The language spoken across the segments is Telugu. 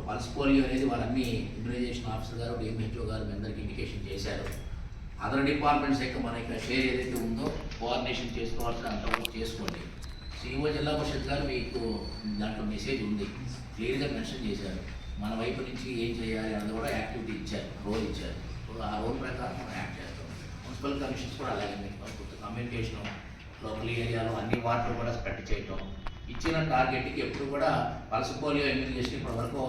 పల్స్ పోలియో అనేది వాళ్ళన్ని ఇమ్యునైజేషన్ ఆఫీసర్ గారు డిఎంహెచ్ఓ గారు మీ అందరికీ ఇండికేషన్ చేశారు. అదర్ డిపార్ట్మెంట్స్ యొక్క మన ఇక్కడ షేర్ ఏదైతే ఉందో కోఆర్డినేషన్ చేసుకోవాల్సిన అంతవరకు చేసుకోండి. సిఇఓ జిల్లా పరిషత్ గారు మీకు దాంట్లో మెసేజ్ ఉంది, క్లియర్గా మెన్షన్ చేశారు. మన వైపు నుంచి ఏం చేయాలి అన్నది కూడా యాక్టివిటీ ఇచ్చారు, రోల్ ఇచ్చారు. సో ఆ రోల్ ప్రకారం మనం యాక్ట్ చేస్తాం. మున్సిపల్ కమిషన్స్ కూడా అలాగే మీకు కమ్యూనికేషన్ లోకల్ ఏరియాలో అన్ని వార్డులు కూడా స్ప్రెడ్ చేయటం, ఇచ్చిన టార్గెట్కి ఎప్పుడు కూడా పల్స్ పోలియో ఇమ్యునైజేషన్ ఇప్పటి వరకు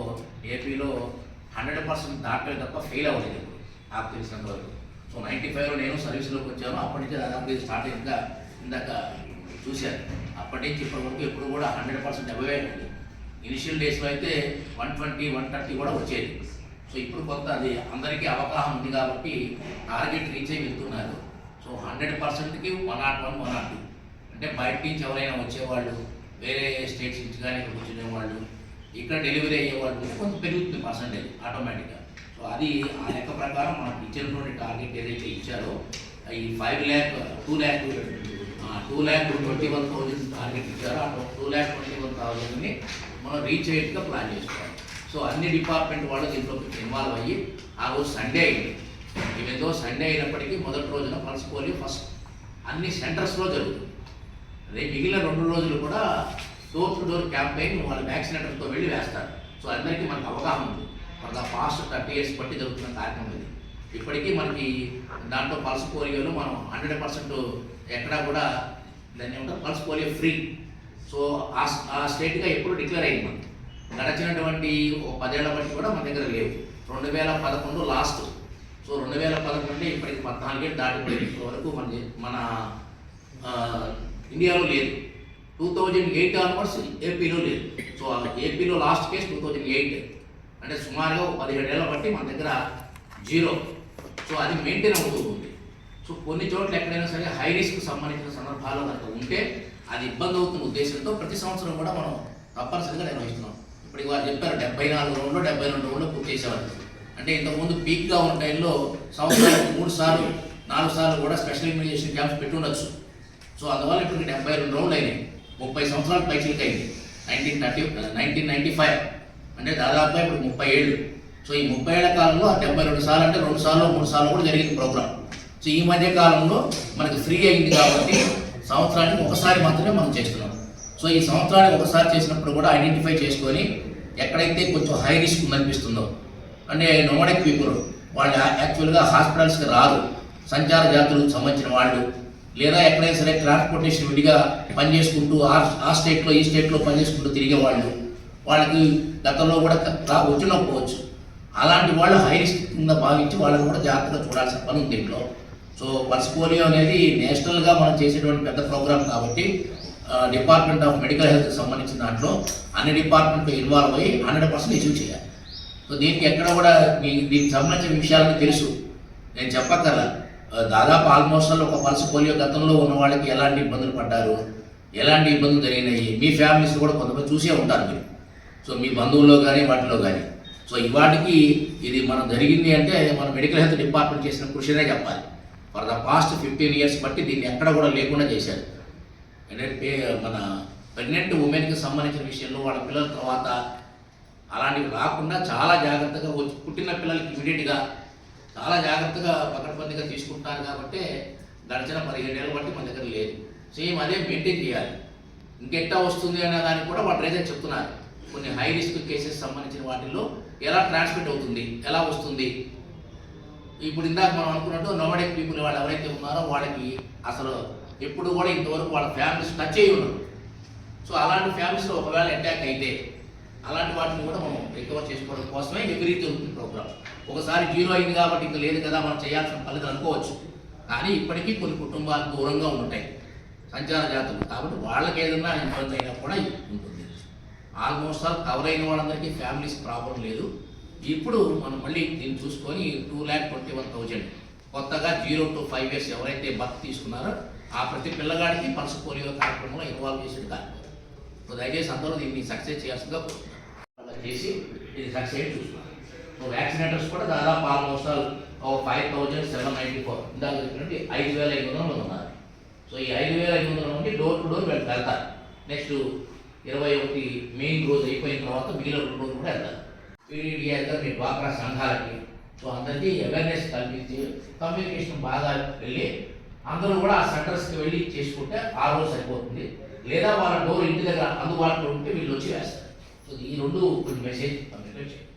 ఏపీలో 100% దాటలేదు తప్ప ఫెయిల్ అవ్వలేదు ఇప్పుడు నాకు తెలిసినంత వరకు. సో 95లో నేను సర్వీస్లోకి వచ్చాను, అప్పటి నుంచి దాదాపు స్టార్ట్ అయిందిగా ఇందాక చూశాను. అప్పటి నుంచి ఇప్పటి వరకు ఎప్పుడు కూడా 100% అబవే ఉంది. ఇనిషియల్ డేస్లో అయితే 120, 130 కూడా వచ్చేది. సో ఇప్పుడు కొంత అది అందరికీ అవగాహన ఉంది కాబట్టి టార్గెట్ రీచ్ అయి వెళ్తున్నారు. సో 100%కి 101, 102 అంటే బయట నుంచి ఎవరైనా వచ్చేవాళ్ళు, వేరే స్టేట్స్ నుంచి కానీ ఇక్కడ కూర్చునేవాళ్ళు, ఇక్కడ డెలివరీ అయ్యేవాళ్ళు కొంత పెరుగుతుంది పర్సంటేజ్ ఆటోమేటిక్గా. సో అది ఆ లెక్క ప్రకారం మనకు ఇచ్చినటువంటి టార్గెట్ ఏదైతే ఇచ్చారో ఈ 2,21,000 టార్గెట్ ఇచ్చారో ఆ 2,21,000ని మనం రీచ్ అయ్యేట్టుగా ప్లాన్ చేసుకోవాలి. సో అన్ని డిపార్ట్మెంట్ వాళ్ళు దీంట్లో ఇన్వాల్వ్ అయ్యి ఆ రోజు సండే అయింది. ఏదో సండే అయినప్పటికీ మొదటి రోజున పల్స్ పోలియో ఫస్ట్ అన్ని సెంటర్స్లో జరుగుతుంది. అదే మిగిలిన 2 రోజులు కూడా డోర్ టు డోర్ క్యాంపెయిన్ వాళ్ళ వ్యాక్సినేటర్తో వెళ్ళి వేస్తారు. సో అందరికీ మనకు అవగాహన ఉంది. మన పాస్ట్ 30 years బట్టి జరుగుతున్న కార్యక్రమం ఇది. ఇప్పటికీ మనకి దాంట్లో పల్స్ పోలియోలో మనం 100% ఎక్కడా కూడా దాన్ని ఏమంటారు పల్స్ పోలియో ఫ్రీ. సో ఆ స్టేట్గా ఎప్పుడు డిక్లేర్ అయింది మనకి. గడిచినటువంటి 10 ఏళ్ల బట్టి కూడా మన దగ్గర లేవు. 2011 లాస్ట్. సో 2011 నుండి ఇప్పటికి 14 ఏళ్ళు దాటిపోయింది. వరకు మన ఇండియాలో లేదు. 2008 ఆన్వర్డ్స్ ఏపీలో లేదు. సో ఏపీలో లాస్ట్ కేసు 2008 అంటే సుమారుగా 17 ఏళ్ళ బట్టి మన దగ్గర 0. సో అది మెయింటైన్ అవుతూ ఉంది. సో కొన్ని చోట్ల ఎక్కడైనా సరే హై రిస్క్ సంబంధించిన సందర్భాలు కనుక ఉంటే అది ఇబ్బంది అవుతున్న ఉద్దేశంతో ప్రతి సంవత్సరం కూడా మనం తప్పనిసరిగా నిర్వహిస్తున్నాం. ఇప్పటికి వారు చెప్పారు 74 రౌండ్లో 72 రౌండ్లో పూర్తి చేసేవాళ్ళు. అంటే ఇంతకుముందు పీక్గా ఉన్న టైంలో సంవత్సరానికి 3 సార్లు 4 సార్లు కూడా స్పెషల్ ఇమ్యునైజేషన్ క్యాంప్స్ పెట్టి ఉండొచ్చు. సో అందువల్ల ఇప్పుడు 72 రౌండ్లు అయినాయి. 30 సంవత్సరాల పైచిలకి అయింది. 1995 అంటే దాదాపుగా ఇప్పుడు 30 ఏళ్ళు. సో ఈ 30 ఏళ్ల కాలంలో 72 సార్లు అంటే 2 సార్లు 3 సార్లు కూడా జరిగింది ప్రోగ్రామ్. సో ఈ మధ్య కాలంలో మనకి ఫ్రీ అయింది కాబట్టి సంవత్సరానికి ఒకసారి మాత్రమే మనం చేస్తున్నాం. సో ఈ సంవత్సరానికి ఒకసారి చేసినప్పుడు కూడా ఐడెంటిఫై చేసుకొని ఎక్కడైతే కొంచెం హై రిస్క్ ఉందనిపిస్తుందో, అంటే నోమడిక్ పీపుల్ వాళ్ళు యాక్చువల్గా హాస్పిటల్స్కి రారు, సంచార జాతులకు సంబంధించిన వాళ్ళు, లేదా ఎక్కడైనా సరే ట్రాన్స్పోర్టేషన్ విడిగా పనిచేసుకుంటూ ఆ స్టేట్లో ఈ స్టేట్లో పనిచేసుకుంటూ తిరిగే వాళ్ళకి గతంలో కూడా వచ్చినకపోవచ్చు. అలాంటి వాళ్ళు హై రిస్క్ కింద భావించి వాళ్ళని కూడా జాగ్రత్తగా చూడాల్సిన పని ఉంది దీంట్లో. సో పల్స్ పోలియో అనేది నేషనల్గా మనం చేసేటువంటి పెద్ద ప్రోగ్రామ్ కాబట్టి డిపార్ట్మెంట్ ఆఫ్ మెడికల్ హెల్త్కి సంబంధించిన దాంట్లో అన్ని డిపార్ట్మెంట్లు ఇన్వాల్వ్ అయ్యి 100% అచీవ్ చేయాలి. సో దీనికి ఎక్కడ కూడా దీనికి సంబంధించిన విషయాలను తెలుసు, నేను చెప్పక్కర్లా. దాదాపు ఆల్మోస్ట్ ఒక పల్స్ పోలియో గతంలో ఉన్న వాళ్ళకి ఎలాంటి ఇబ్బందులు పడ్డారు, ఎలాంటి ఇబ్బందులు జరిగినాయి, మీ ఫ్యామిలీస్ కూడా కొంతమంది చూసే ఉంటారు మీరు. సో మీ బంధువుల్లో కానీ వాటిలో కానీ. సో ఇవాటికి ఇది మనం జరిగింది అంటే మన మెడికల్ హెల్త్ డిపార్ట్మెంట్ చేసిన కృషినే చెప్పాలి. ఫర్ ద పాస్ట్ 15 years బట్టి దీన్ని ఎక్కడ కూడా లేకుండా చేశారు. అంటే మన ప్రెగ్నెంట్ ఉమెన్కి సంబంధించిన విషయంలో వాళ్ళ పిల్లల తర్వాత అలాంటివి రాకుండా చాలా జాగ్రత్తగా పుట్టిన పిల్లలకి ఇమీడియట్గా చాలా జాగ్రత్తగా పకడ్బందీగా తీసుకుంటారు. కాబట్టి గడిచిన 17 ఏళ్ళ బట్టి మన దగ్గర లేదు. సేమ్ అదే మెయింటైన్ చేయాలి. ఇంకెట్టా వస్తుంది అనే దానికి కూడా వాళ్ళు రీజన్ చెప్తున్నారు. కొన్ని హై రిస్క్ కేసెస్ సంబంధించిన వాటిల్లో ఎలా ట్రాన్స్మిట్ అవుతుంది, ఎలా వస్తుంది. ఇప్పుడు ఇందాక మనం అనుకున్నట్టు నోమడిక్ పీపుల్ వాళ్ళు ఎవరైతే ఉన్నారో వాళ్ళకి అసలు ఎప్పుడు కూడా ఇంతవరకు వాళ్ళ ఫ్యామిలీస్ టచ్ అయ్యి ఉన్నారు. సో అలాంటి ఫ్యామిలీస్లో ఒకవేళ అటాక్ అయితే అలాంటి వాటిని కూడా మనం రికవర్ చేసుకోవడం కోసమే ఎవ్రీ జరుగుతుంది ప్రోగ్రామ్. ఒకసారి 0 అయింది కాబట్టి ఇంకా లేదు కదా మనం చేయాల్సిన ఫలితం అనుకోవచ్చు. కానీ ఇప్పటికీ కొన్ని కుటుంబాలు దూరంగా ఉంటాయి సంచార జాతులు, కాబట్టి వాళ్ళకి ఏదైనా ఇబ్బంది అయినా కూడా ఉంటుంది. ఆల్మోస్ట్ ఆల్ కవర్ అయిన వాళ్ళందరికీ ఫ్యామిలీస్ ప్రాబ్లం లేదు. ఇప్పుడు మనం మళ్ళీ దీన్ని చూసుకొని 2,21,000 కొత్తగా 0 to 5 years ఎవరైతే బర్త్ తీసుకున్నారో ఆ ప్రతి పిల్లగాడికి పల్స్ పోలియో కార్యక్రమంలో ఇన్వాల్వ్ చేసేది కార్యక్రమం. సో దయచేసి అందరూ దీన్ని సక్సెస్ చేయాల్సిందిగా కోరుతున్నాను. చేసి ఇది సక్సెస్ చూస్తున్నారు. సో వ్యాక్సినేటర్స్ కూడా దాదాపు ఆల్మోస్ట్ ఆల్ 5,794 ఇందాక చెప్పినట్టు 5,500 ఉన్నారు. సో ఈ 5,500 నుండి డోర్ టు డోర్ వెళ్తారు. నెక్స్ట్ 21 మెయిన్ రోజు అయిపోయిన తర్వాత మిగిలిన 2 రోజులు కూడా వెళ్తారు. పీడీడీఆర్ మీ డ్వాక్రా సంఘాలకి, సో అందరికీ అవేర్నెస్ కల్పించి కమ్యూనికేషన్ బాగా వెళ్ళి అందరూ కూడా ఆ సెంటర్స్కి వెళ్ళి చేసుకుంటే ఆ రోజు సరిపోతుంది. లేదా వాళ్ళ డోర్ ఇంటి దగ్గర అందుబాటులో ఉంటే వీళ్ళు వచ్చి వేస్తారు. సో ఈ రెండు కొన్ని మెసేజ్ కమ్యూనికేట్ చేయండి.